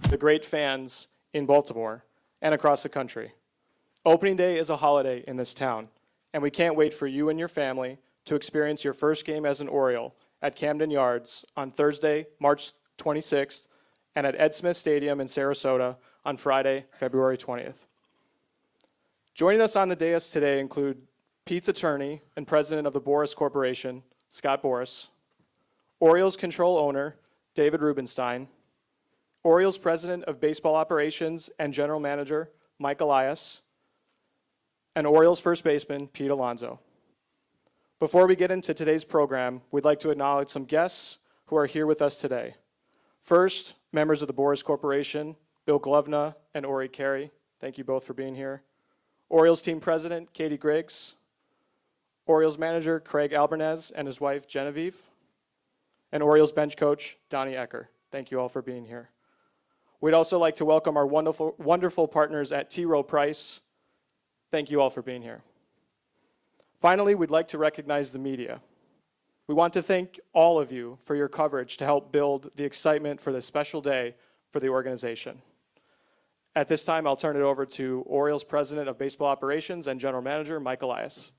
the great fans in Baltimore and across the country. Opening day is a holiday in this town, and we can't wait for you and your family to experience your first game as an Oriole at Camden Yards on Thursday, March 26th, and at Ed Smith Stadium in Sarasota on Friday, February 20th. Joining us on the dais today include Pete's attorney and president of the Boris Corporation, Scott Boris, Orioles control owner, David Rubenstein, Orioles president of baseball operations and general manager, Mike Elias, and Orioles first baseman, Pete Alonso. Before we get into today's program, we'd like to acknowledge some guests who are here with us today. First, members of the Boris Corporation, Bill Glovna and Ori Carey. Thank you both for being here. Orioles team president, Katie Griggs. Orioles manager, Craig Albernez and his wife, Genevieve. And Orioles bench coach, Donnie Ecker. Thank you all for being here. We'd also like to welcome our wonderful partners at T. Rowe Price. Thank you all for being here. Finally, we'd like to recognize the media. We want to thank all of you for your coverage to help build the excitement for this special day for the organization. At this time, I'll turn it over to Orioles President of Baseball Operations and General Manager, Mike Elias.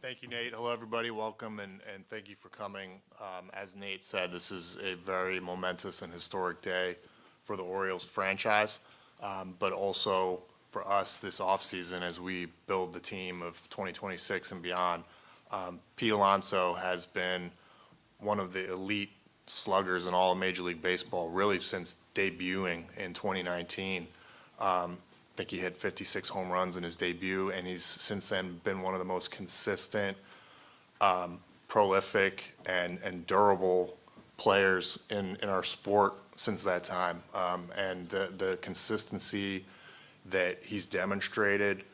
Thank you, Nate. Hello, everybody. Welcome, and thank you for coming. As Nate said, this is a very momentous and historic day for the Orioles franchise, but also for us this offseason as we build the team of 2026 and beyond. Pete Alonso has been one of the elite sluggers in all of Major League Baseball, really since debuting in 2019. I think he hit 56 home runs in his debut, and he's since then been one of the most consistent, prolific, and durable players in our sport since that time. And the consistency that he's demonstrated,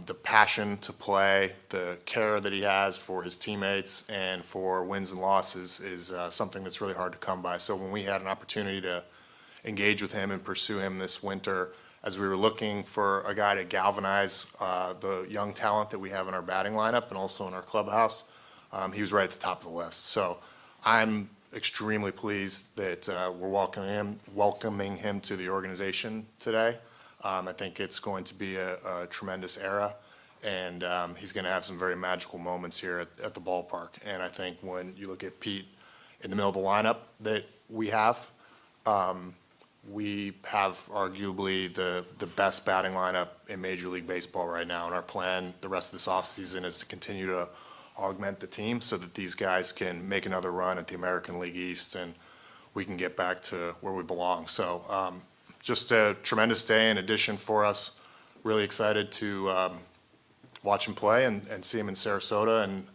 the passion to play, the care that he has for his teammates and for wins and losses is something that's really hard to come by. So when we had an opportunity to engage with him and pursue him this winter, as we were looking for a guy to galvanize the young talent that we have in our batting lineup and also in our clubhouse, he was right at the top of the list. So I'm extremely pleased that we're welcoming him to the organization today. I think it's going to be a tremendous era, and he's going to have some very magical moments here at the ballpark. And I think when you look at Pete in the middle of the lineup that we have arguably the best batting lineup in Major League Baseball right now. And our plan the rest of this offseason is to continue to augment the team so that these guys can make another run at the American League East and we can get back to where we belong. So just a tremendous day in addition for us. Really excited to watch him play and see him in Sarasota and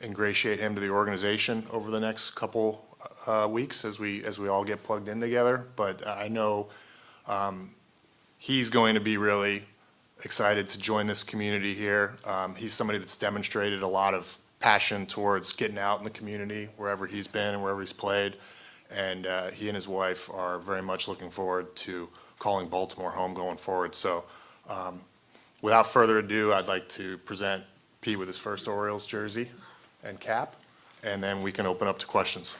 ingratiate him to the organization over the next couple weeks as we all get plugged in together. But I know he's going to be really excited to join this community here. He's somebody that's demonstrated a lot of passion towards getting out in the community wherever he's been and wherever he's played. And he and his wife are very much looking forward to calling Baltimore home going forward. So without further ado, I'd like to present Pete with his first Orioles jersey and cap, and then we can open up to questions.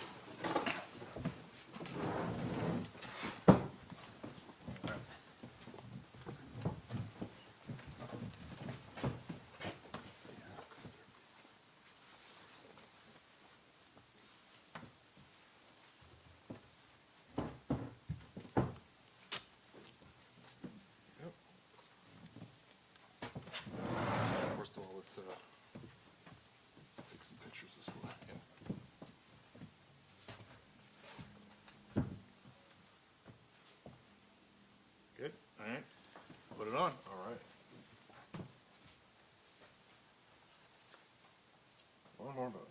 First of all, let's take some pictures this way. Good. All right. Put it on. All right. One more button.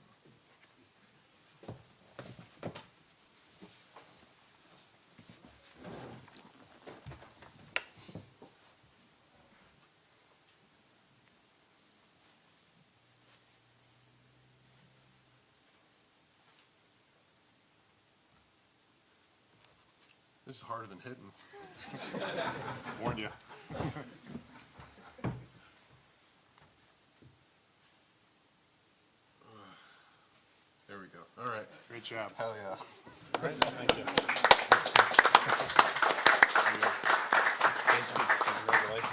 This is harder than hitting. Warned you. There we go. All right. Great job. Hell yeah. All right, thank you. Congratulations.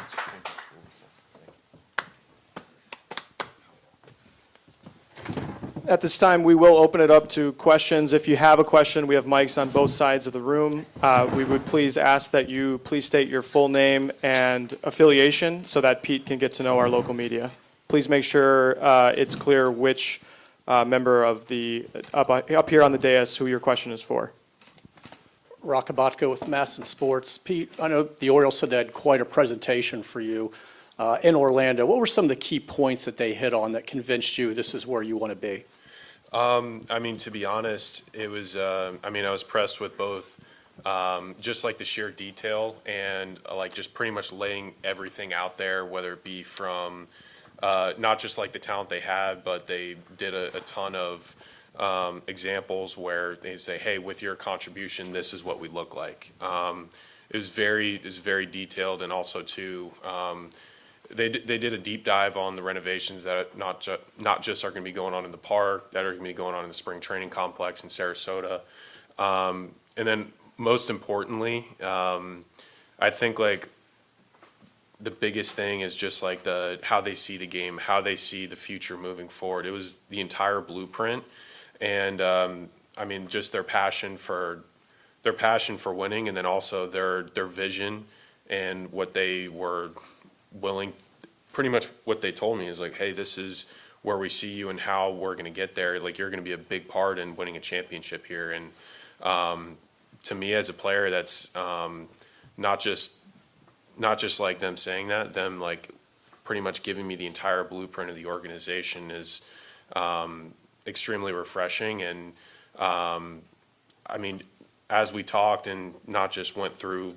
At this time, we will open it up to questions. If you have a question, we have mics on both sides of the room. We would please ask that you please state your full name and affiliation so that Pete can get to know our local media. Please make sure it's clear which member of the, up here on the dais, who your question is for. Rockabatka with Masson Sports. Pete, I know the Orioles said they had quite a presentation for you in Orlando. What were some of the key points that they hit on that convinced you this is where you want to be? I mean, to be honest, it was, I was pressed with both, just like the sheer detail and like just pretty much laying everything out there, whether it be from, not just like the talent they had, but they did a ton of, examples where they say, hey, with your contribution, this is what we look like. It was very detailed, and also too, they did a deep dive on the renovations that not just are going to be going on in the park, that are going to be going on in the spring training complex in Sarasota. And then most importantly, I think like the biggest thing is just like how they see the game, how they see the future moving forward. It was the entire blueprint, and just their passion for winning, and then also their vision and what they were willing, pretty much what they told me is like, hey, this is where we see you and how we're going to get there. Like, you're going to be a big part in winning a championship here. And to me as a player, that's not just like them saying that, them like pretty much giving me the entire blueprint of the organization is extremely refreshing. And as we talked and not just went through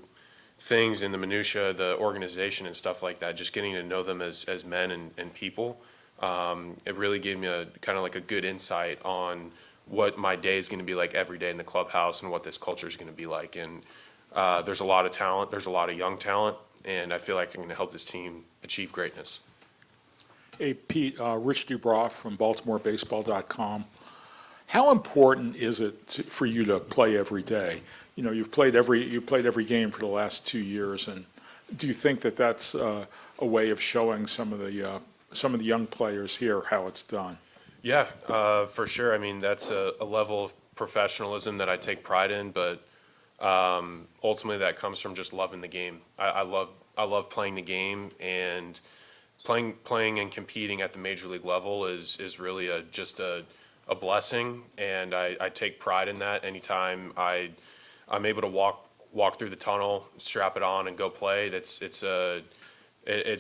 things in the minutia, the organization and stuff like that, just getting to know them as men and people, it really gave me a kind of like a good insight on what my day is going to be like every day in the clubhouse and what this culture is going to be like. And there's a lot of talent, there's a lot of young talent, and I feel like I'm going to help this team achieve greatness. Hey, Pete, Rich Dubroff from BaltimoreBaseball.com. How important is it for you to play every day? You know, you've played every game for the last 2 years, and do you think that that's a way of showing some of the young players here how it's done? Yeah, for sure. I mean, that's a level of professionalism that I take pride in, but ultimately that comes from just loving the game. I love playing the game, and playing and competing at the major league level is really just a blessing, and I take pride in that. Anytime I'm able to walk through the tunnel, strap it on, and go play, it's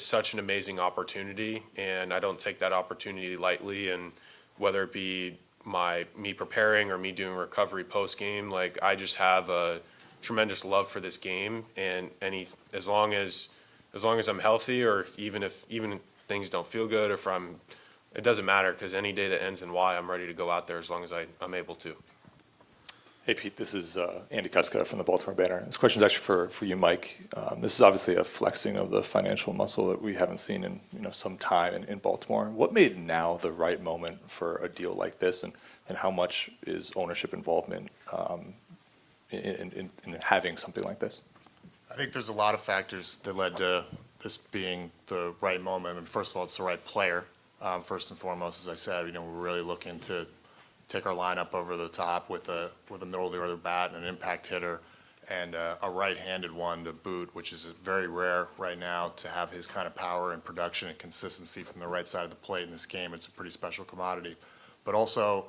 such an amazing opportunity, and I don't take that opportunity lightly. And whether it be me preparing or me doing recovery post game, like I just have a tremendous love for this game, and as long as I'm healthy, or even if things don't feel good, or it doesn't matter, because any day that ends in Y, I'm ready to go out there as long as I'm able to. Hey, Pete, this is Andy Kuska from the Baltimore Banner. This question is actually for you, Mike. This is obviously a flexing of the financial muscle that we haven't seen in some time in Baltimore. What made now the right moment for a deal like this, and how much is ownership involvement in having something like this? I think there's a lot of factors that led to this being the right moment. I mean, first of all, it's the right player. First and foremost, as I said, we're really looking to take our lineup over the top with a middle of the order bat and an impact hitter, and a right-handed one to boot, which is very rare right now to have his kind of power and production and consistency from the right side of the plate in this game. It's a pretty special commodity. But also,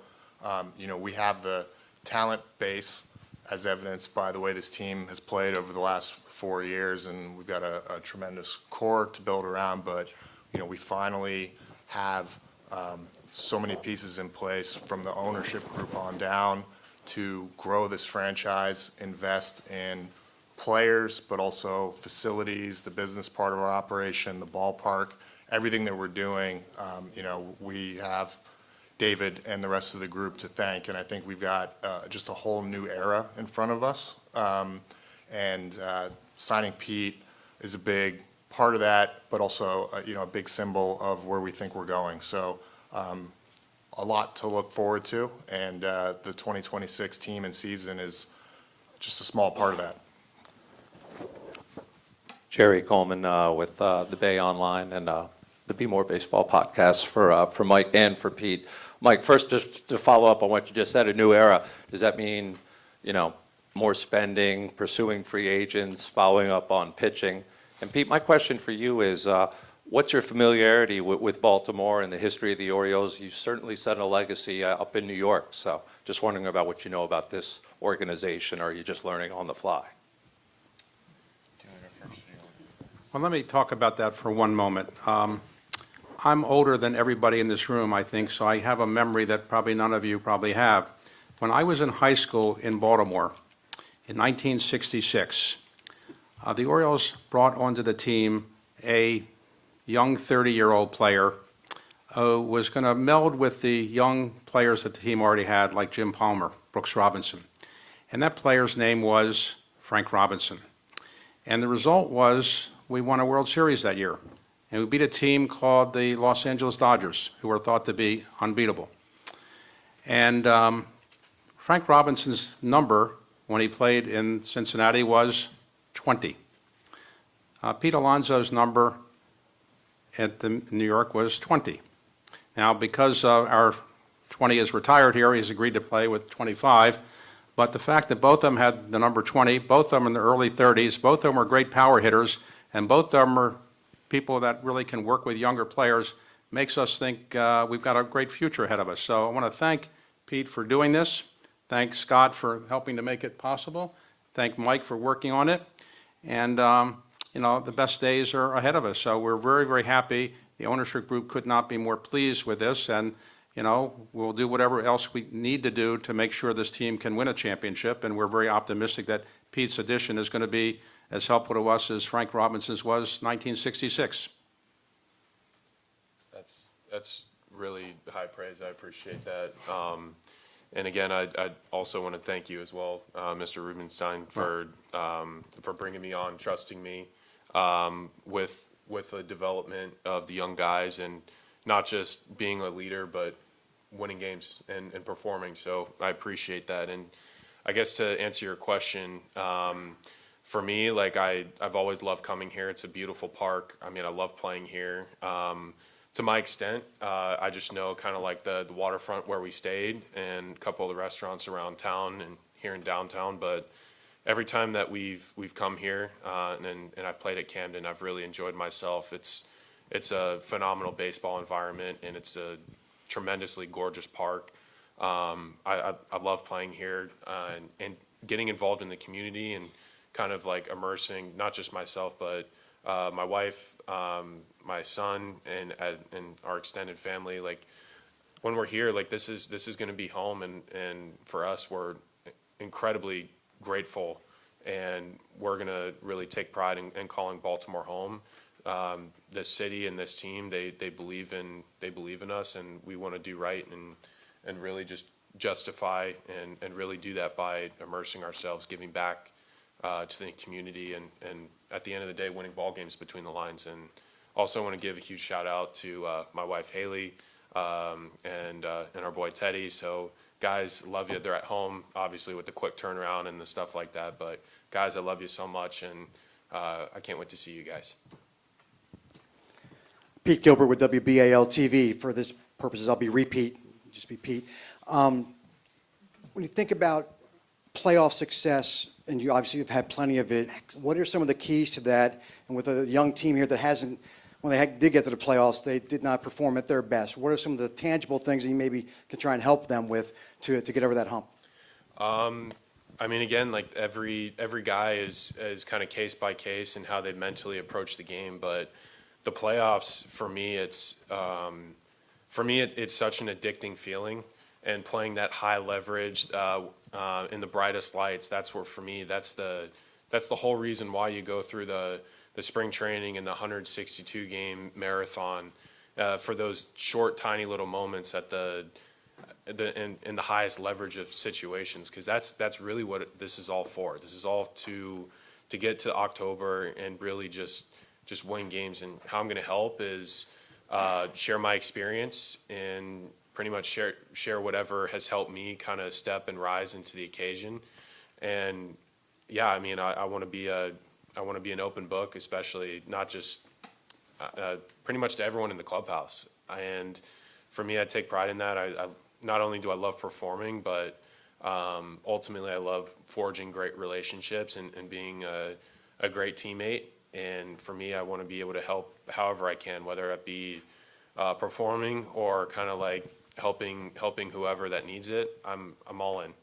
we have the talent base, as evidenced by the way this team has played over the last 4 years, and we've got a tremendous core to build around. But we finally have so many pieces in place from the ownership group on down to grow this franchise, invest in players, but also facilities, the business part of our operation, the ballpark, everything that we're doing. We have David and the rest of the group to thank, and I think we've got just a whole new era in front of us. And signing Pete is a big part of that, but also a big symbol of where we think we're going. So a lot to look forward to, and the 2026 team and season is just a small part of that. Jerry Coleman with the Bay Online and the Be More Baseball podcast for Mike and for Pete. Mike, first, just to follow up on what you just said, a new era. Does that mean, more spending, pursuing free agents, following up on pitching? And Pete, my question for you is, what's your familiarity with Baltimore and the history of the Orioles? You certainly set a legacy up in New York, so just wondering about what you know about this organization, or are you just learning on the fly? Well, let me talk about that for one moment. I'm older than everybody in this room, I think, so I have a memory that probably none of you probably have. When I was in high school in Baltimore in 1966, the Orioles brought onto the team a young 30-year-old player who was going to meld with the young players that the team already had, like Jim Palmer, Brooks Robinson. And that player's name was Frank Robinson. And the result was we won a World Series that year. And we beat a team called the Los Angeles Dodgers, who were thought to be unbeatable. And Frank Robinson's number when he played in Cincinnati was 20. Pete Alonso's number at New York was 20. Now, because our 20 is retired here, he's agreed to play with 25. But the fact that both of them had the number 20, both of them in the early 30s, both of them were great power hitters, and both of them are people that really can work with younger players, makes us think we've got a great future ahead of us. So I want to thank Pete for doing this. Thank Scott for helping to make it possible. Thank Mike for working on it. And, the best days are ahead of us. So we're very, very happy. The ownership group could not be more pleased with this. And, we'll do whatever else we need to do to make sure this team can win a championship. And we're very optimistic that Pete's addition is going to be as helpful to us as Frank Robinson's was 1966. That's really high praise. I appreciate that. And again, I also want to thank you as well, Mr. Rubenstein, for bringing me on, trusting me with the development of the young guys, and not just being a leader, but winning games and performing. So I appreciate that. And I guess to answer your question, for me, I've always loved coming here. It's a beautiful park. I mean, I love playing here. To my extent, I just know kind of like the waterfront where we stayed and a couple of the restaurants around town and here in downtown. But every time that we've come here and I've played at Camden, I've really enjoyed myself. It's a phenomenal baseball environment, and it's a tremendously gorgeous park. I love playing here and getting involved in the community and kind of like immersing not just myself, but my wife, my son, and our extended family. Like when we're here, like this is going to be home, and for us, we're incredibly grateful, and we're going to really take pride in calling Baltimore home. This city and this team, they believe in us, and we want to do right and really just justify and really do that by immersing ourselves, giving back to the community, and at the end of the day, winning ball games between the lines. And also want to give a huge shout out to my wife Haley and our boy Teddy. So guys, love you. They're at home, obviously, with the quick turnaround and the stuff like that. But guys, I love you so much, and I can't wait to see you guys. Pete Gilbert with WBAL-TV. For this purposes, I'll be just be Pete. When you think about playoff success, and you obviously have had plenty of it, what are some of the keys to that? And with a young team here that hasn't, when they did get to the playoffs, they did not perform at their best. What are some of the tangible things that you maybe can try and help them with to get over that hump? I mean, again, like every guy is kind of case by case and how they mentally approach the game. But the playoffs, for me, it's such an addicting feeling, and playing that high leverage in the brightest lights. That's where, for me, that's the whole reason why you go through the spring training and the 162 game marathon, for those short, tiny little moments at in the highest leverage of situations, because that's really what this is all for. This is all to get to October and really just win games. And how I'm going to help is share my experience in pretty much share whatever has helped me kind of step and rise into the occasion. And yeah, I mean, I want to be an open book, especially not just pretty much to everyone in the clubhouse. And for me, I take pride in that. I not only do I love performing, but ultimately I love forging great relationships and being a great teammate. And for me, I want to be able to help however I can, whether it be performing or kind of like helping whoever that needs it. I'm all in.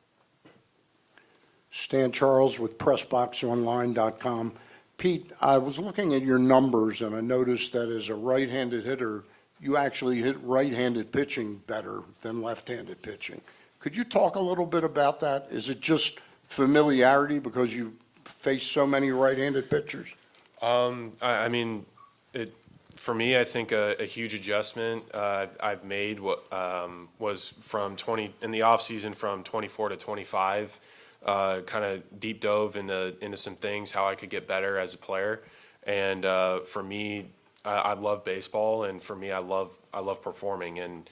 Stan Charles with PressBoxOnline.com. Pete, I was looking at your numbers and I noticed that as a right-handed hitter, you actually hit right-handed pitching better than left-handed pitching. Could you talk a little bit about that? Is it just familiarity because you face so many right-handed pitchers? I mean, for me, I think a huge adjustment I've made was in the off season from 24 to 25. Kind of deep dove into some things, how I could get better as a player. And for me, I love baseball, and for me, I love performing. And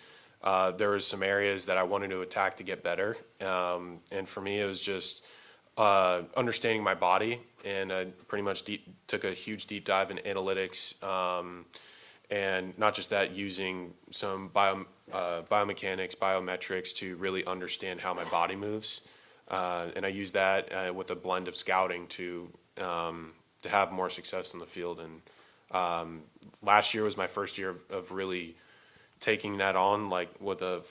there was some areas that I wanted to attack to get better. And for me, it was just understanding my body, and I pretty much took a huge deep dive in analytics, and not just that, using some biomechanics, biometrics to really understand how my body moves. And I use that with a blend of scouting to have more success in the field. And last year was my first year of really taking that on, like with a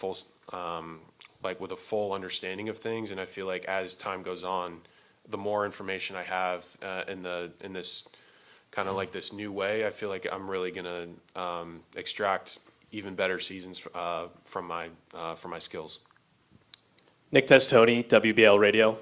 full understanding of things. And I feel like as time goes on, the more information I have in this kind of like this new way, I feel like I'm really gonna extract even better seasons from my skills. Nick Testoni, WBL Radio,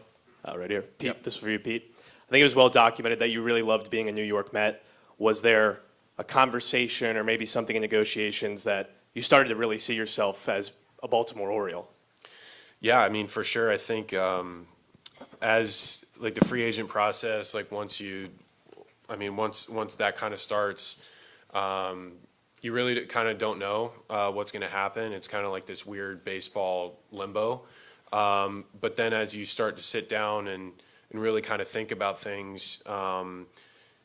right here. Pete, This is for you, Pete. I think it was well documented that you really loved being a New York Met. Was there a conversation or maybe something in negotiations that you started to really see yourself as a Baltimore Oriole? Yeah, I mean, for sure. I think as like the free agent process, like once that kind of starts, you really kind of don't know what's going to happen. It's kind of like this weird baseball limbo. But then as you start to sit down and really kind of think about things,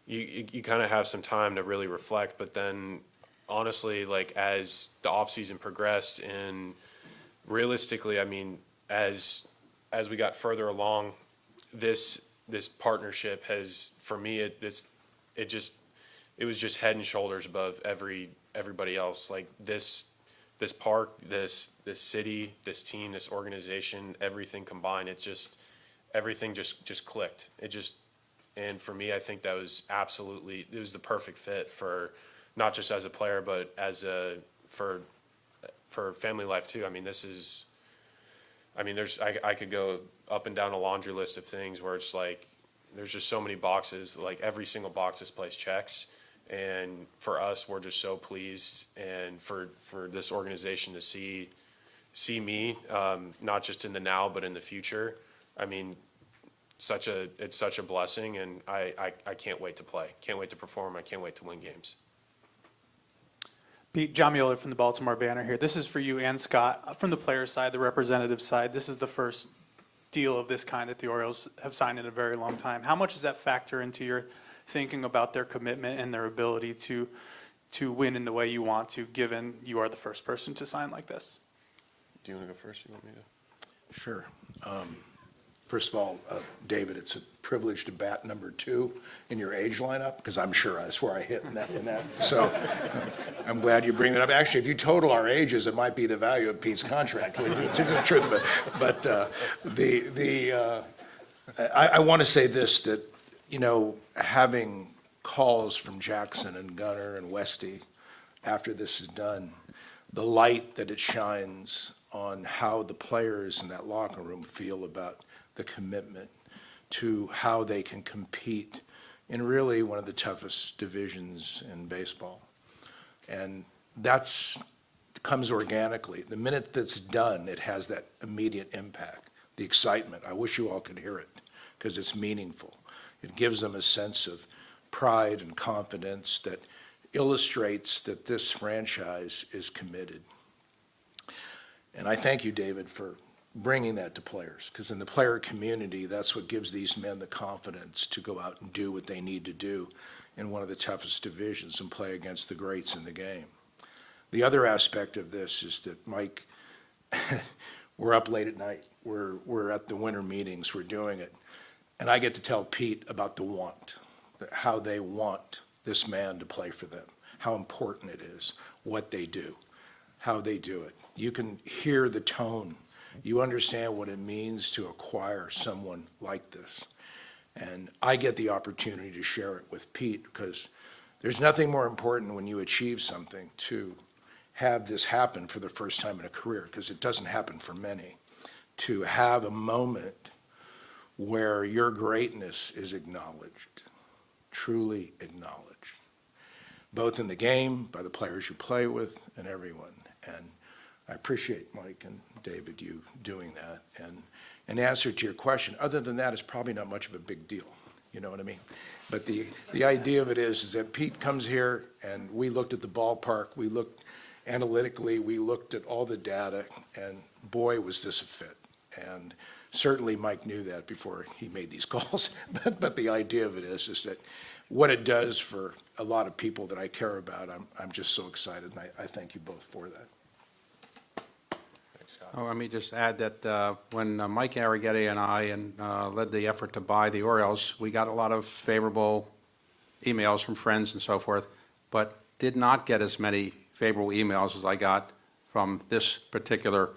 you kind of have some time to really reflect. But then honestly, like as the off season progressed, and realistically, I mean, as we got further along, this partnership has, for me, it was just head and shoulders above everybody else. Like this park, this city, this team, this organization, everything combined, everything just clicked. And for me, I think that was it was the perfect fit for not just as a player, but for family life too. I mean, I could go up and down a laundry list of things where it's like, there's just so many boxes, like every single box this place checks. And for us, we're just so pleased, and for this organization to see me, not just in the now, but in the future. I mean, it's such a blessing, and I can't wait to play. Can't wait to perform. I can't wait to win games. Pete, John Mueller from the Baltimore Banner here. This is for you and Scott. From the player side, the representative side, this is the first deal of this kind that the Orioles have signed in a very long time. How much does that factor into your thinking about their commitment and their ability to win in the way you want to, given you are the first person to sign like this? Do you want to go first? You want me to? Sure. First of all, David, it's a privilege to bat number 2 in your age lineup, because I'm sure that's where I hit in that. So I'm glad you bring that up. Actually, if you total our ages, it might be the value of Pete's contract, to tell you the truth. But I want to say this, that, having calls from Jackson and Gunnar and Westy after this is done, the light that it shines on how the players in that locker room feel about the commitment to how they can compete in really one of the toughest divisions in baseball. And that's comes organically. The minute that's done, it has that immediate impact, the excitement. I wish you all could hear it, because it's meaningful. It gives them a sense of pride and confidence that illustrates that this franchise is committed. And I thank you, David, for bringing that to players, because in the player community, that's what gives these men the confidence to go out and do what they need to do in one of the toughest divisions and play against the greats in the game. The other aspect of this is that, Mike, we're up late at night. We're at the winter meetings. We're doing it. And I get to tell Pete about the want, how they want this man to play for them, how important it is, what they do, how they do it. You can hear the tone. You understand what it means to acquire someone like this. And I get the opportunity to share it with Pete, because there's nothing more important when you achieve something to have this happen for the first time in a career, because it doesn't happen for many, to have a moment where your greatness is acknowledged, truly acknowledged, both in the game, by the players you play with, and everyone. And I appreciate, Mike and David, you doing that. And in answer to your question, other than that, it's probably not much of a big deal. You know what I mean? But the idea of it is that Pete comes here, and we looked at the ballpark, we looked analytically, we looked at all the data, and boy, was this a fit. And certainly Mike knew that before he made these calls. But the idea of it is that what it does for a lot of people that I care about, I'm just so excited, and I thank you both for that. Thanks, Scott. Oh, let me just add that when Mike Arrighetti and I led the effort to buy the Orioles, we got a lot of favorable emails from friends and so forth, but did not get as many favorable emails as I got from this particular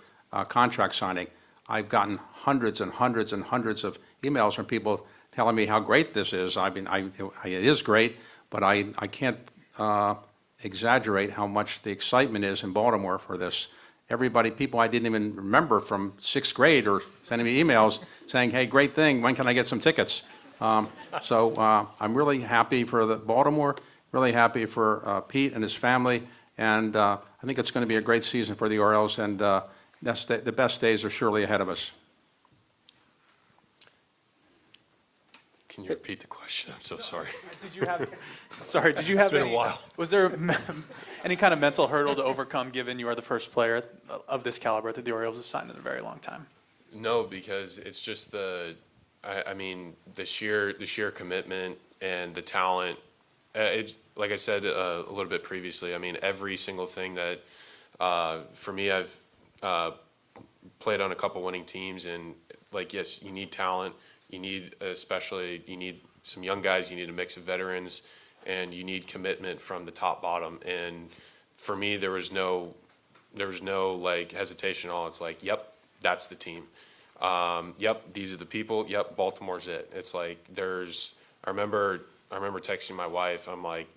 contract signing. I've gotten hundreds and hundreds and hundreds of emails from people telling me how great this is. I mean, it is great, but I can't exaggerate how much the excitement is in Baltimore for this. Everybody, people I didn't even remember from sixth grade are sending me emails saying, hey, great thing, when can I get some tickets? So I'm really happy for Baltimore, really happy for Pete and his family, and I think it's going to be a great season for the Orioles, and the best days are surely ahead of us. Can you repeat the question? I'm so sorry. Did you have, sorry, did you have been a any, while. was there any kind of mental hurdle to overcome, given you are the first player of this caliber that the Orioles have signed in a very long time? No, because it's just I mean, the sheer commitment and the talent. Like I said a little bit previously, I mean, every single thing that, for me, I've played on a couple winning teams, and like, yes, you need talent. You need some young guys, you need a mix of veterans, and you need commitment from the top bottom. And for me, there was no like hesitation at all. It's like, yep, that's the team. Yep, these are the people. Yep, Baltimore's it. It's like I remember texting my wife. I'm like,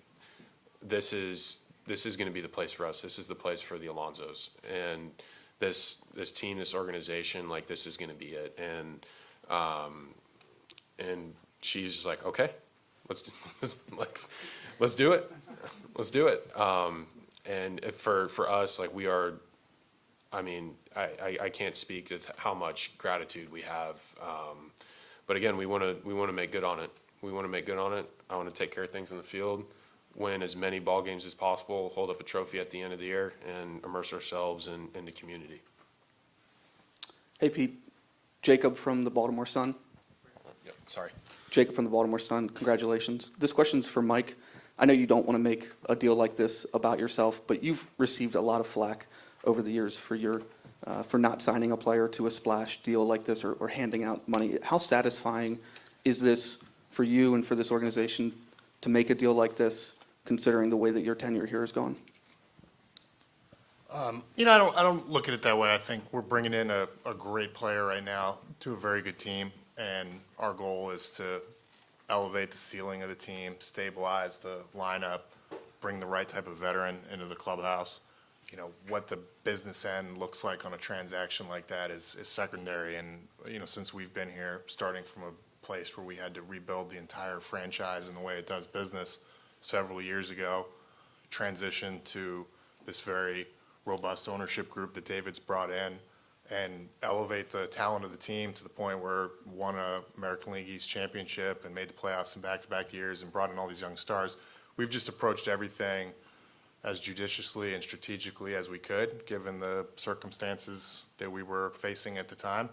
this is going to be the place for us. This is the place for the Alonsos, and this team, this organization, like, this is going to be it. And she's just like, okay, let's do it. Let's do it. And for us, like, we are, I mean, I can't speak to how much gratitude we have. But again, we want to make good on it. We want to make good on it. I want to take care of things in the field, win as many ball games as possible, hold up a trophy at the end of the year, and immerse ourselves in the community. Hey, Pete. Jacob from the Baltimore Sun. Yep, sorry. Jacob from the Baltimore Sun. Congratulations. This question's for Mike. I know you don't want to make a deal like this about yourself, but you've received a lot of flack over the years for not signing a player to a splash deal like this, or handing out money. How satisfying is this for you and for this organization to make a deal like this, considering the way that your tenure here has gone? I don't look at it that way. I think we're bringing in a great player right now to a very good team, and our goal is to elevate the ceiling of the team, stabilize the lineup, bring the right type of veteran into the clubhouse. You know, what the business end looks like on a transaction like that is secondary. And, since we've been here, starting from a place where we had to rebuild the entire franchise and the way it does business several years ago, transition to this very robust ownership group that David's brought in, and elevate the talent of the team to the point where won a American League East championship and made the playoffs in back-to-back years and brought in all these young stars. We've just approached everything as judiciously and strategically as we could, given the circumstances that we were facing at the time.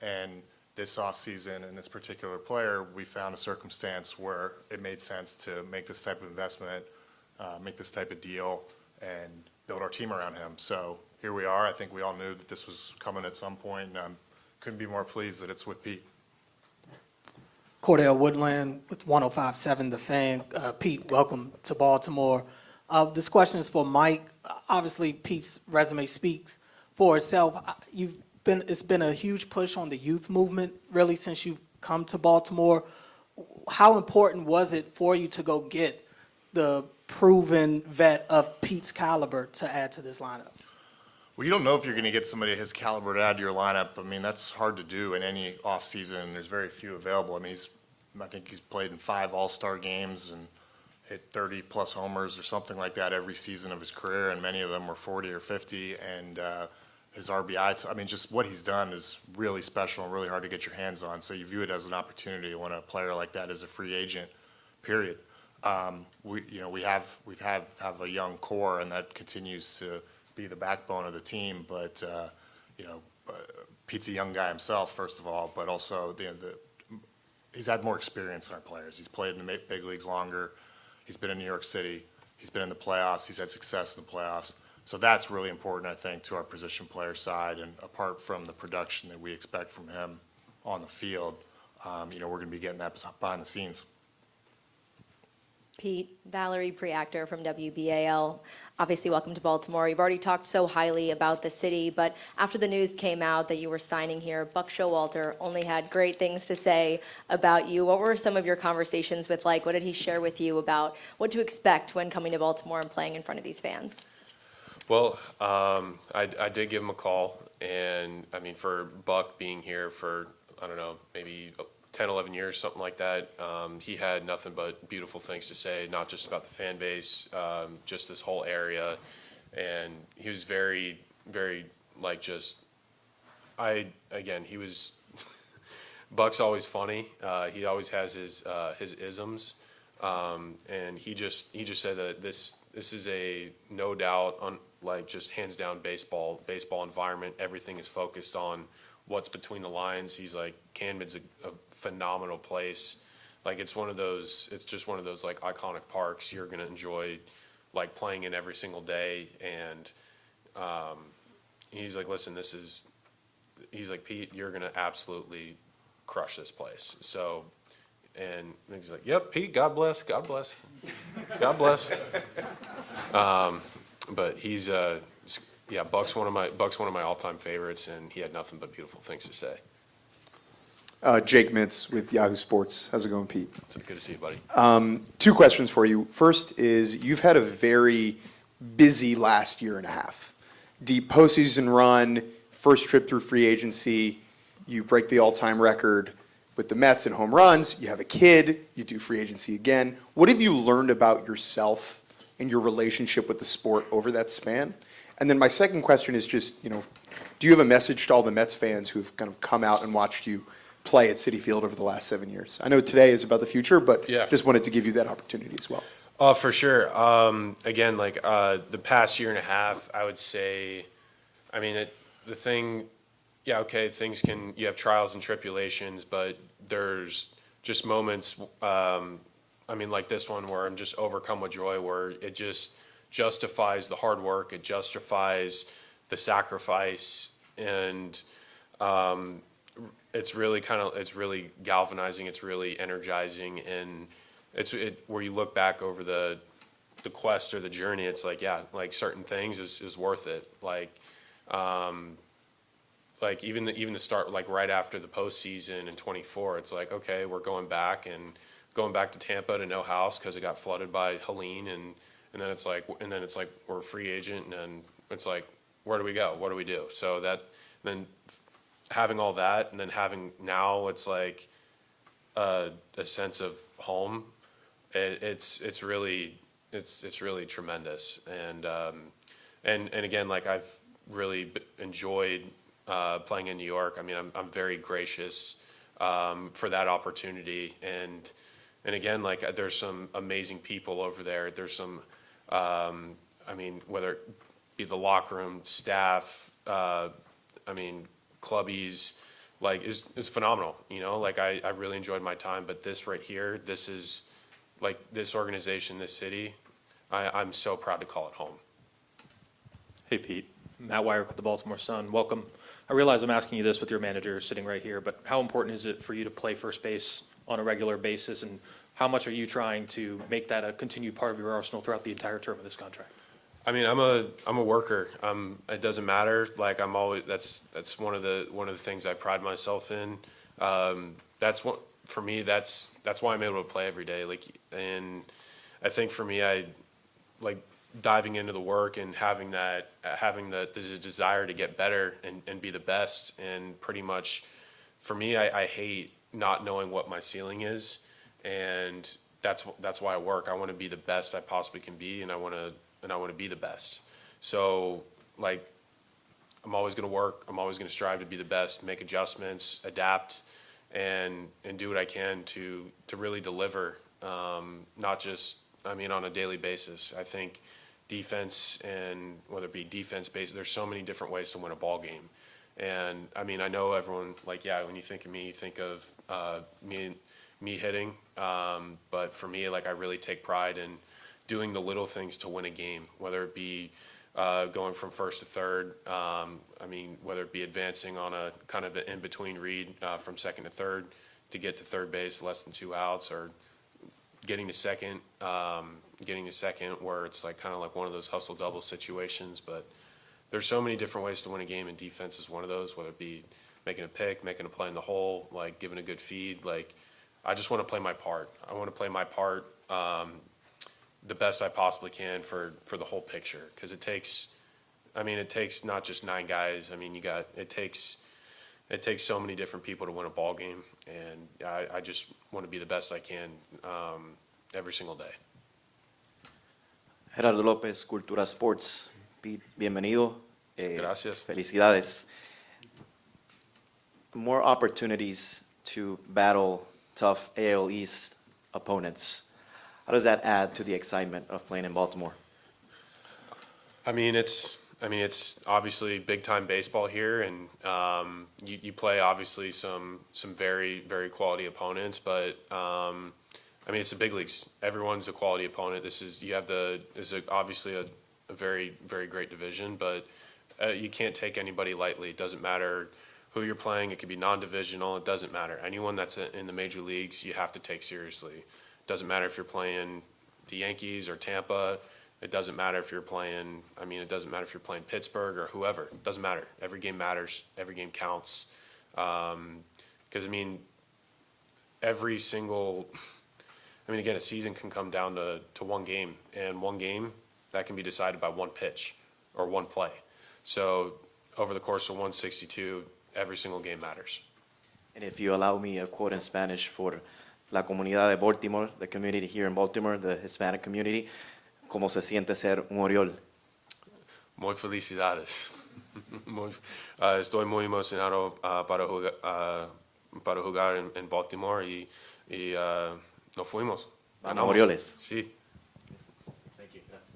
And this offseason and this particular player, we found a circumstance where it made sense to make this type of investment, make this type of deal, and build our team around him. So here we are. I think we all knew that this was coming at some point, and I couldn't be more pleased that it's with Pete. Cordell Woodland with 105.7 The Fan. Pete, welcome to Baltimore. This question is for Mike. Obviously, Pete's resume speaks for itself. It's been a huge push on the youth movement, really, since you've come to Baltimore. How important was it for you to go get the proven vet of Pete's caliber to add to this lineup? Well, you don't know if you're going to get somebody of his caliber to add to your lineup. I mean, that's hard to do in any offseason. There's very few available. I mean, I think he's played in 5 All-Star games and hit 30-plus homers or something like that every season of his career, and many of them were 40 or 50. And his RBI, I mean, just what he's done is really special and really hard to get your hands on. So you view it as an opportunity when a player like that is a free agent, period. We have a young core, and that continues to be the backbone of the team. But Pete's a young guy himself, first of all, but also he's had more experience than our players. He's played in the big leagues longer. He's been in New York City. He's been in the playoffs. He's had success in the playoffs. So that's really important, I think, to our position player side. And apart from the production that we expect from him on the field, we're going to be getting that behind the scenes. Pete, Valerie Preactor from WBAL. Obviously, welcome to Baltimore. You've already talked so highly about the city, but after the news came out that you were signing here, Buck Showalter only had great things to say about you. What were some of your conversations with like? What did he share with you about what to expect when coming to Baltimore and playing in front of these fans? Well, I did give him a call, and I mean, for Buck being here for, I don't know, maybe 10, 11 years, something like that, he had nothing but beautiful things to say, not just about the fan base, just this whole area. And he was very, very, like, he was, Buck's always funny. He always has his isms. And he just said that this is a no doubt on, like, just hands down baseball environment. Everything is focused on what's between the lines. He's like, Camden's a phenomenal place. Like, it's just one of those like iconic parks you're gonna enjoy, like, playing in every single day. And he's like, listen, he's like, Pete, you're gonna absolutely crush this place. So, and he's like, yep, Pete, God bless, God bless, God bless. But he's Buck's one of my all-time favorites, and he had nothing but beautiful things to say. Jake Mintz with Yahoo Sports. How's it going, Pete? It's good to see you, buddy. 2 questions for you. First is, you've had a very busy last year and a half. Deep postseason run, first trip through free agency, you break the all-time record with the Mets in home runs, you have a kid, you do free agency again. What have you learned about yourself and your relationship with the sport over that span? And then my second question is just, do you have a message to all the Mets fans who've kind of come out and watched you play at Citi Field over the last 7 years? I know today is about the future, but just wanted to give you that opportunity as well. Oh, for sure. Again, like, the past year and a half, I would say, I mean, you have trials and tribulations, but there's just moments, I mean, like this one, where I'm just overcome with joy, where it just justifies the hard work, it justifies the sacrifice, and it's really galvanizing, it's really energizing, and where you look back over the quest or the journey, it's like, yeah, like, certain things is worth it. Like even the start, like right after the postseason in 24, it's like, okay, we're going back to Tampa to no house because it got flooded by Helene, and then it's like we're a free agent, and then it's like, where do we go? What do we do? So then having all that, and then having now, it's like a sense of home. It's really tremendous, and again, like, I've really enjoyed playing in New York. I mean, I'm very gracious for that opportunity, and again, like, there's some amazing people over there. There's some I mean, whether it be the locker room, staff, clubbies, like, is phenomenal, you know? Like, I really enjoyed my time, but this right here, this is, like, this organization, this city, I'm so proud to call it home. Hey, Pete. Matt Wyrick with the Baltimore Sun. Welcome. I realize I'm asking you this with your manager sitting right here, but how important is it for you to play first base on a regular basis, and how much are you trying to make that a continued part of your arsenal throughout the entire term of this contract? I mean, I'm a worker. It doesn't matter. Like, I'm always, that's one of the things I pride myself in. That's what, for me, that's why I'm able to play every day. Like, and I think for me, I like diving into the work and having the desire to get better and be the best. And pretty much, for me, I hate not knowing what my ceiling is, and that's why I work. I want to be the best I possibly can be, and I want to be the best. So, like, I'm always going to work. I'm always going to strive to be the best, make adjustments, adapt, and do what I can to really deliver. Not just, I mean, on a daily basis. I think defense, and whether it be defense-based, there's so many different ways to win a ball game. And I mean, I know everyone, like, yeah, when you think of me, you think of me hitting. But for me, like, I really take pride in doing the little things to win a game, whether it be going from first to third. I mean, whether it be advancing on a kind of an in-between read from second to third to get to third base, less than 2 outs, or getting to second where it's like kind of like one of those hustle double situations. But there's so many different ways to win a game, and defense is one of those, whether it be making a pick, making a play in the hole, like giving a good feed. Like, I just want to play my part. I want to play my part the best I possibly can for the whole picture. Because it takes not just 9 guys. I mean, it takes so many different people to win a ball game, and I just want to be the best I can every single day. Gerardo López, Cultura Sports. Pete, bienvenido. Gracias. Felicidades. More opportunities to battle tough AL East opponents. How does that add to the excitement of playing in Baltimore? I mean, it's obviously big time baseball here, and you play obviously some very, very quality opponents, but I mean, it's the big leagues. Everyone's a quality opponent. This is obviously a very, very great division, but you can't take anybody lightly. It doesn't matter who you're playing. It could be non-divisional. It doesn't matter. Anyone that's in the major leagues, you have to take seriously. It doesn't matter if you're playing the Yankees or Tampa. It doesn't matter if you're playing, it doesn't matter if you're playing Pittsburgh or whoever. It doesn't matter. Every game matters. Every game counts. Because, again, a season can come down to one game, and one game that can be decided by one pitch or one play. So over the course of 162, every single game matters. And if you allow me a quote in Spanish for la comunidad de Baltimore, the community here in Baltimore, the Hispanic community, ¿cómo se siente ser un Oriol? Muy felicidades. Estoy muy emocionado para jugar en Baltimore y nos fuimos. Vamos, Orioles. Sí. Thank you. Gracias.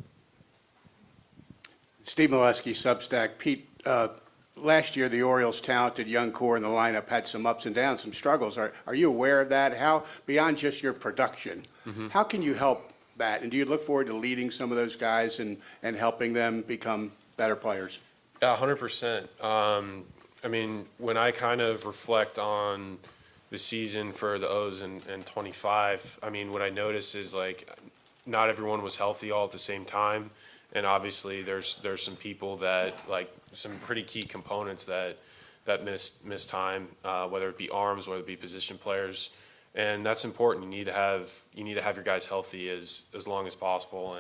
Steve Molesky, Substack. Pete, last year the Orioles' talented young core in the lineup had some ups and downs, some struggles. Are you aware of that? How, beyond just your production, how can you help that? And do you look forward to leading some of those guys and helping them become better players? Yeah, 100%. When I kind of reflect on the season for the O's and 25, what I notice is, like, not everyone was healthy all at the same time. And obviously there's some people that, like, some pretty key components that miss time, whether it be arms, whether it be position players. And that's important. You need to have your guys healthy as long as possible.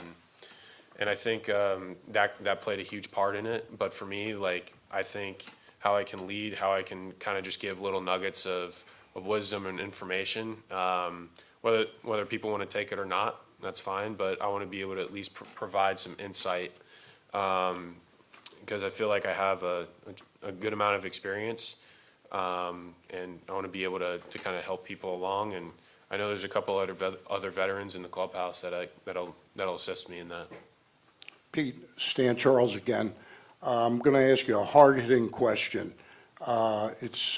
And I think that played a huge part in it. But for me, like, I think how I can lead, how I can kind of just give little nuggets of wisdom and information, whether people want to take it or not, that's fine. But I want to be able to at least provide some insight, because I feel like I have a good amount of experience, and I want to be able to kind of help people along. And I know there's a couple other veterans in the clubhouse that'll assist me in that. Pete, Stan Charles again. I'm going to ask you a hard-hitting question. I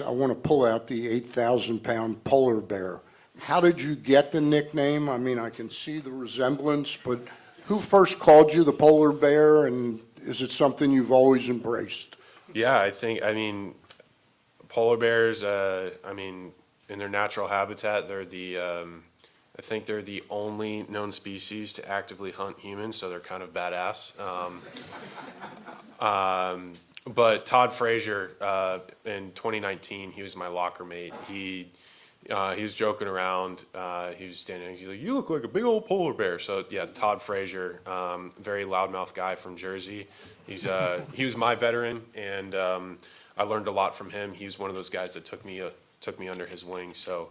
want to pull out the 8,000-pound polar bear. How did you get the nickname? I mean, I can see the resemblance, but who first called you the polar bear, and is it something you've always embraced? Yeah, I mean, polar bears, in their natural habitat, I think they're the only known species to actively hunt humans, so they're kind of badass. But Todd Frazier, in 2019, he was my locker mate. He was joking around. He was standing there. He's like, "You look like a big old polar bear." So yeah, Todd Frazier, very loudmouth guy from Jersey. He was my veteran, and I learned a lot from him. He was one of those guys that took me under his wing. So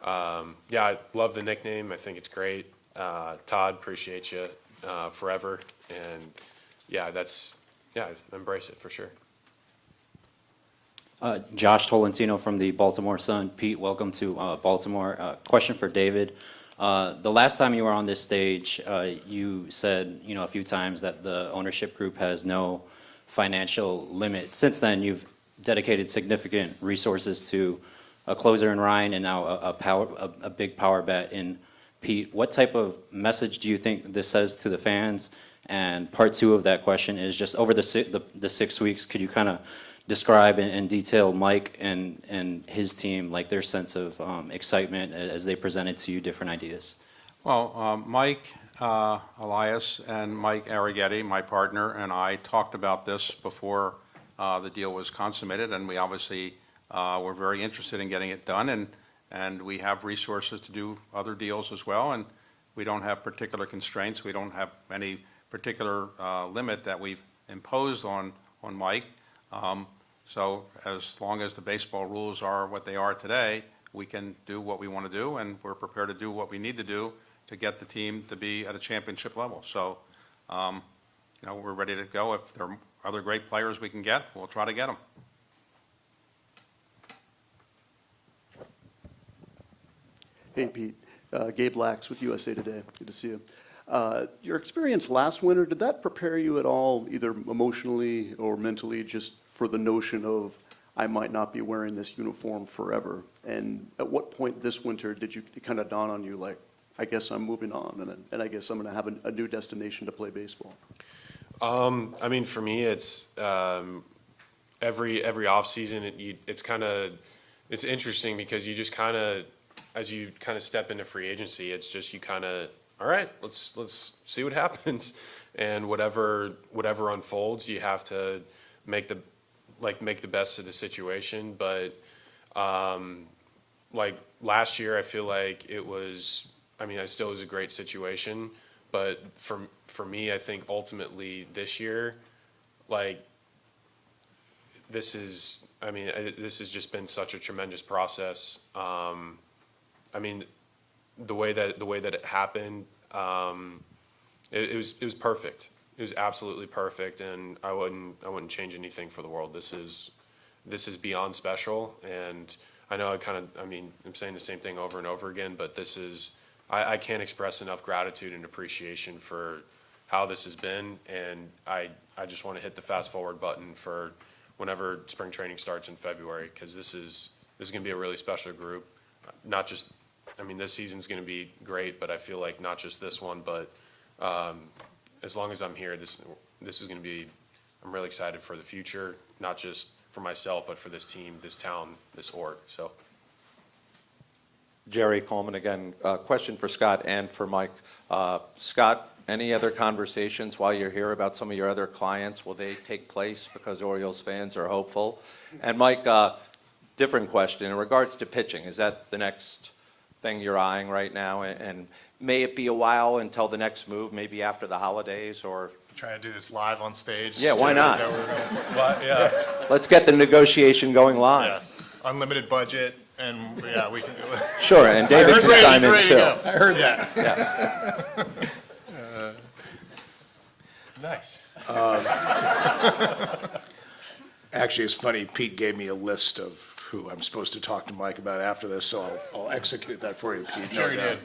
yeah, I love the nickname. I think it's great. Todd, appreciate you forever. And yeah, I embrace it for sure. Josh Tolentino from the Baltimore Sun. Pete, welcome to Baltimore. Question for David. The last time you were on this stage, you said, a few times that the ownership group has no financial limit. Since then, you've dedicated significant resources to a closer in Ryan and now a big power bat in Pete. What type of message do you think this says to the fans? And part two of that question is just over the 6 weeks, could you kind of describe and detail Mike and his team, like their sense of excitement as they presented to you different ideas? Well, Mike Elias and Mike Arrighetti, my partner, and I talked about this before the deal was consummated, and we obviously were very interested in getting it done, and we have resources to do other deals as well, and we don't have particular constraints. We don't have any particular limit that we've imposed on Mike. So as long as the baseball rules are what they are today, we can do what we want to do, and we're prepared to do what we need to do to get the team to be at a championship level. So, we're ready to go. If there are other great players we can get, we'll try to get them. Hey, Pete. Gabe Lax with USA Today. Good to see you. Your experience last winter, did that prepare you at all, either emotionally or mentally, just for the notion of, I might not be wearing this uniform forever? And at what point this winter did it kind of dawn on you, like, I guess I'm moving on, and I guess I'm going to have a new destination to play baseball? For me, it's every off season. It's interesting because you just kind of, as you kind of step into free agency, it's just you kind of, all right, let's see what happens, and whatever unfolds, you have to make the best of the situation. But like last year, I feel like it was. I still was a great situation, but for me, I think ultimately this year, this has just been such a tremendous process. The way that it happened, it was perfect. It was absolutely perfect, and I wouldn't change anything for the world. This is beyond special, and I know I'm saying the same thing over and over again, but I can't express enough gratitude and appreciation for how this has been, and I just want to hit the fast forward button for whenever spring training starts in February, because this is going to be a really special group. Not just, this season's going to be great, but I feel like not just this one, but as long as I'm here, this is going to be. I'm really excited for the future, not just for myself, but for this team, this town, this org. So. Jerry Coleman again. Question for Scott and for Mike. Scott, any other conversations while you're here about some of your other clients? Will they take place because Orioles fans are hopeful? And Mike, different question. In regards to pitching, is that the next thing you're eyeing right now? And may it be a while until the next move, maybe after the holidays, or? Trying to do this live on stage. Yeah, why not? Yeah. Let's get the negotiation going live. Yeah. Unlimited budget. And yeah, we can do it. Sure, and David can chime in too. I heard that. Yes. Nice. Actually, it's funny, Pete gave me a list of who I'm supposed to talk to Mike about after this, so I'll execute that for you, Pete. Sure you did.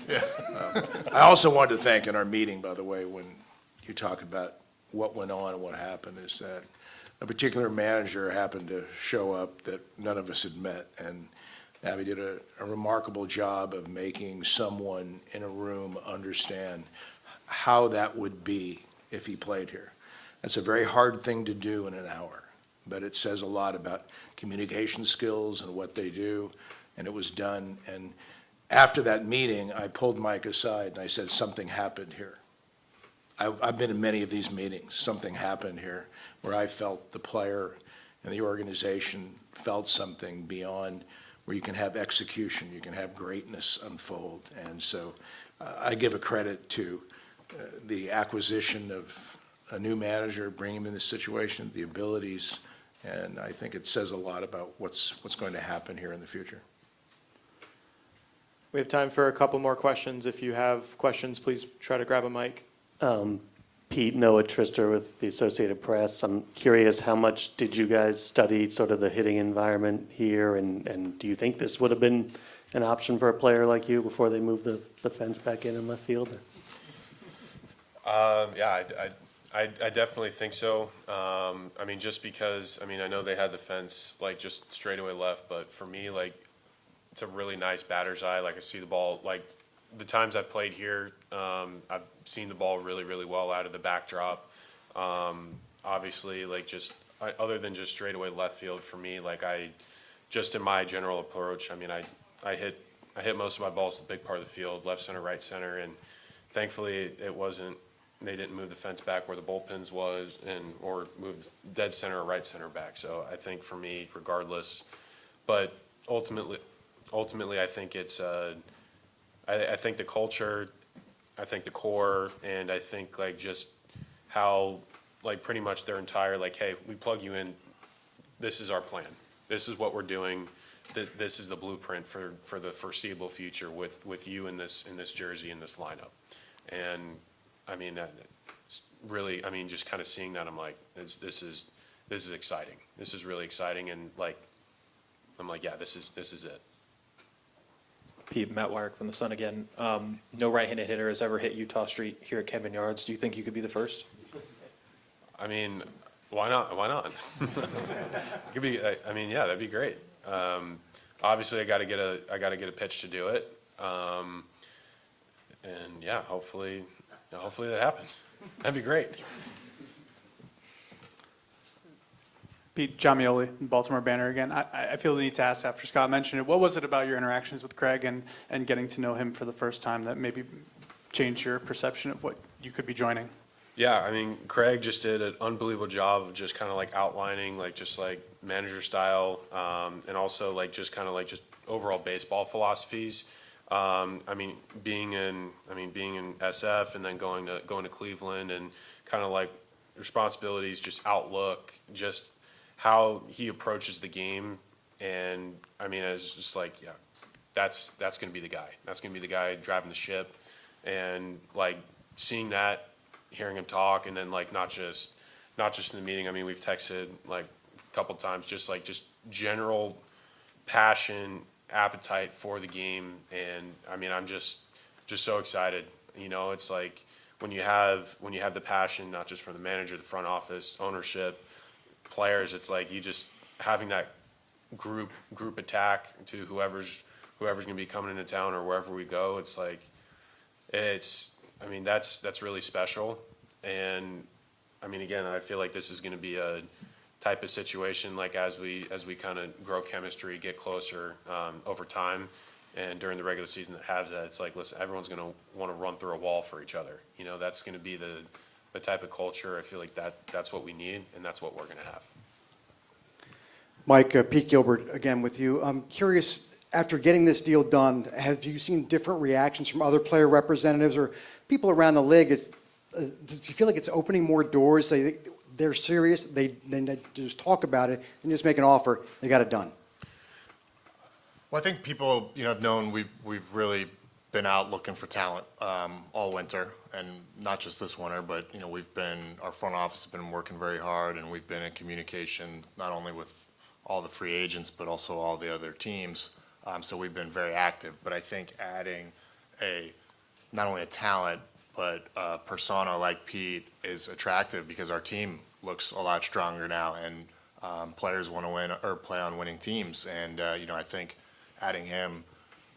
I also wanted to thank in our meeting, by the way, when you talk about what went on and what happened is that a particular manager happened to show up that none of us had met, and Abby did a remarkable job of making someone in a room understand how that would be if he played here. That's a very hard thing to do in an hour, but it says a lot about communication skills and what they do, and it was done. And after that meeting, I pulled Mike aside and I said, something happened here. I've been in many of these meetings. Something happened here where I felt the player and the organization felt something beyond where you can have execution, you can have greatness unfold. And so I give a credit to the acquisition of a new manager, bringing him in this situation, the abilities, and I think it says a lot about what's going to happen here in the future. We have time for a couple more questions. If you have questions, please try to grab a mic. Pete, Noah Trister with the Associated Press. I'm curious, how much did you guys study sort of the hitting environment here, and do you think this would have been an option for a player like you before they moved the fence back in left field? Yeah, I definitely think so. I mean, just because, I mean, I know they had the fence like just straightaway left, but for me, like, it's a really nice batter's eye. Like, I see the ball, like, the times I've played here, I've seen the ball really, really well out of the backdrop. Obviously, like, just, other than just straightaway left field for me, like, just in my general approach, I mean, I hit most of my balls to the big part of the field, left center, right center, and thankfully it wasn't, they didn't move the fence back where the bullpens was or move dead center or right center back. So I think for me, regardless, but ultimately I think it's, I think the culture, I think the core, and I think like just how like pretty much their entire like, hey, we plug you in, this is our plan. This is what we're doing. This is the blueprint for the foreseeable future with you in this jersey, in this lineup. And I mean, it's really, I mean, just kind of seeing that, I'm like, this is exciting. This is really exciting, and like, I'm like, yeah, this is it. Pete, Matt Wyrick from the Sun again. No right-handed hitter has ever hit Utah Street here at Camden Yards. Do you think you could be the first? I mean, why not? Why not? It could be. I mean, yeah, that'd be great. Obviously, I got to get a pitch to do it. And yeah, hopefully that happens. That'd be great. Pete, John Mioli, Baltimore Banner again. I feel the need to ask after Scott mentioned it. What was it about your interactions with Craig and getting to know him for the first time that maybe changed your perception of what you could be joining? Yeah, I mean, Craig just did an unbelievable job of just kind of like outlining like just like manager style, and also like just kind of like just overall baseball philosophies. I mean, being in SF and then going to Cleveland, and kind of like responsibilities, just outlook, just how he approaches the game. And I mean, it's just like, yeah, that's going to be the guy. That's going to be the guy driving the ship. And like seeing that, hearing him talk, and then like not just in the meeting. I mean, we've texted like a couple times, just general passion, appetite for the game. And I mean, I'm just so excited. You know, it's like when you have the passion, not just from the manager, the front office, ownership, players, it's like you just having that group attack to whoever's going to be coming into town or wherever we go. It's like, I mean, that's really special. And I mean, again, I feel like this is going to be a type of situation, like as we kind of grow chemistry, get closer over time, and during the regular season that has that, it's like, listen, everyone's going to want to run through a wall for each other. You know, that's going to be the type of culture. I feel like that's what we need, and that's what we're going to have. Mike, Pete Gilbert again with you. I'm curious, after getting this deal done, have you seen different reactions from other player representatives or people around the league? Do you feel like it's opening more doors? They're serious, they just talk about it and just make an offer, they got it done? Well, I think people, have known we've really been out looking for talent all winter, and not just this winter, but our front office has been working very hard, and we've been in communication not only with all the free agents but also all the other teams. So we've been very active. But I think adding not only a talent but a persona like Pete is attractive because our team looks a lot stronger now, and players want to win or play on winning teams. And, I think adding him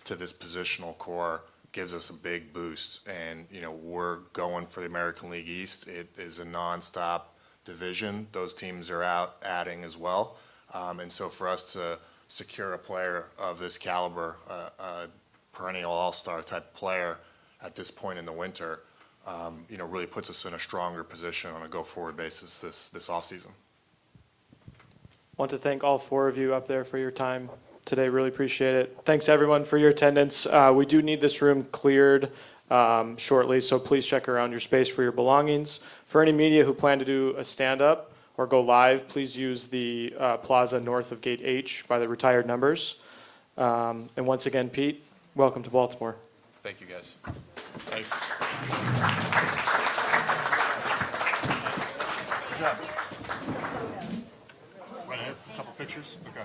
to this positional core gives us a big boost. And, we're going for the American League East. It is a nonstop division. Those teams are out adding as well. And so for us to secure a player of this caliber, a perennial all-star type player at this point in the winter, really puts us in a stronger position on a go-forward basis this offseason. Want to thank all four of you up there for your time today. Really appreciate it. Thanks everyone for your attendance. We do need this room cleared shortly, so please check around your space for your belongings. For any media who plan to do a stand-up or go live, please use the plaza north of Gate H by the retired numbers. And once again, Pete, welcome to Baltimore. Thank you, guys. Thanks. Good job. Want to have a couple pictures? Okay.